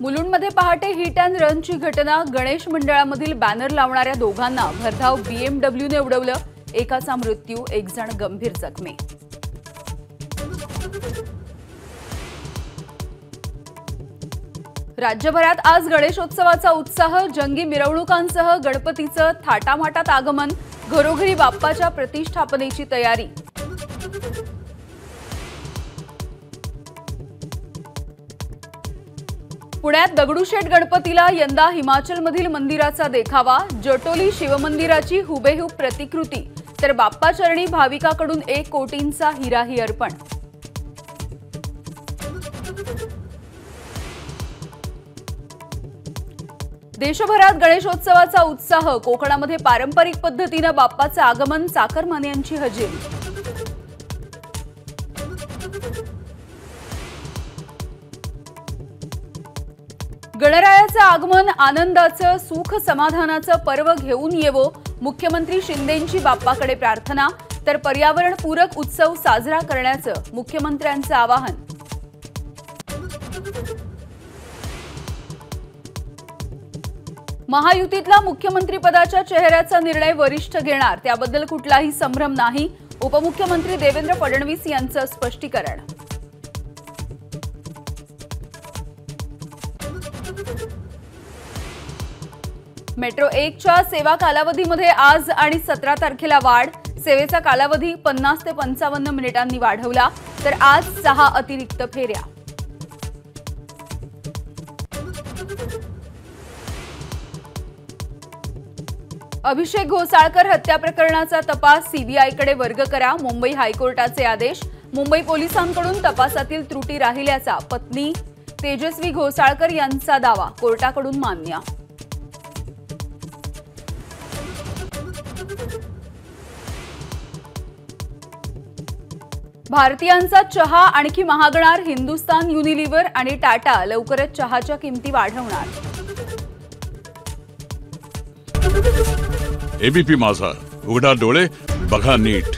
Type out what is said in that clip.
मुलुंडमध्ये पहाटे hit and रनची घटना। Ganesh मंडळामधील banner लावणाऱ्या दोघांना भरधाव BMWने उडवलं। एकाचा मृत्यू, एक जण गंभीर जखमी। राज्यभरात आज गणेशोत्सवाचा उत्साह। जंगी मिरवणुकांसह गणपतीचं थाटामाटात आगमन। घरोघरी बाप्पाच्या प्रतिष्ठापनेची तयारी। पुण्यात दगडूशेठ गणपतीला यंदा हिमाचलमधील मंदिराचा देखावा। जटोली शिवमंदिराची हुबेहूब प्रतिकृती, तर बाप्पाचरणी भाविकाकडून 1 कोटींचा हिराही अर्पण। देशभरात गणेशोत्सवाचा उत्साह। कोकणामध्ये पारंपरिक पद्धतीने बाप्पाचं आगमन। चाकरमान्यांची हजेरी। गणरायाचं आगमन आनंदाचं, सुख समाधानाचं पर्व घेऊन येवो। मुख्यमंत्री शिंदेंची बाप्पाकडे प्रार्थना, तर पर्यावरणपूरक उत्सव साजरा करण्याचं मुख्यमंत्र्यांचं आवाहन। महायुतीतला मुख्यमंत्रीपदाच्या चेहऱ्याचा निर्णय वरिष्ठ घेणार, त्याबद्दल कुठलाही संभ्रम नाही। उपमुख्यमंत्री देवेंद्र फडणवीस यांचं स्पष्टीकरण। मेट्रो 1च्या सेवा कालावधीमध्ये आज आणि 17 तारखेला वाढ। सेवेचा कालावधी 50 ते 55 मिनिटांनी वाढवला, तर आज 6 अतिरिक्त फेऱ्या। अभिषेक घोसाळकर हत्या प्रकरणाचा तपास सीबीआयकडे वर्ग करा। मुंबई हायकोर्टाचे आदेश। मुंबई पोलिसांकडून तपासातील त्रुटी राहिल्याचा पत्नी तेजस्वी घोसाळकर यांचा दावा कोर्टाकडून मान्य। भारतीयांचा चहा आणखी महागणार। हिंदुस्तान युनिलिव्हर आणि टाटा लवकरच चहाच्या किमती वाढवणार। एबीपी माझा, उघडा डोळे बघा नीट।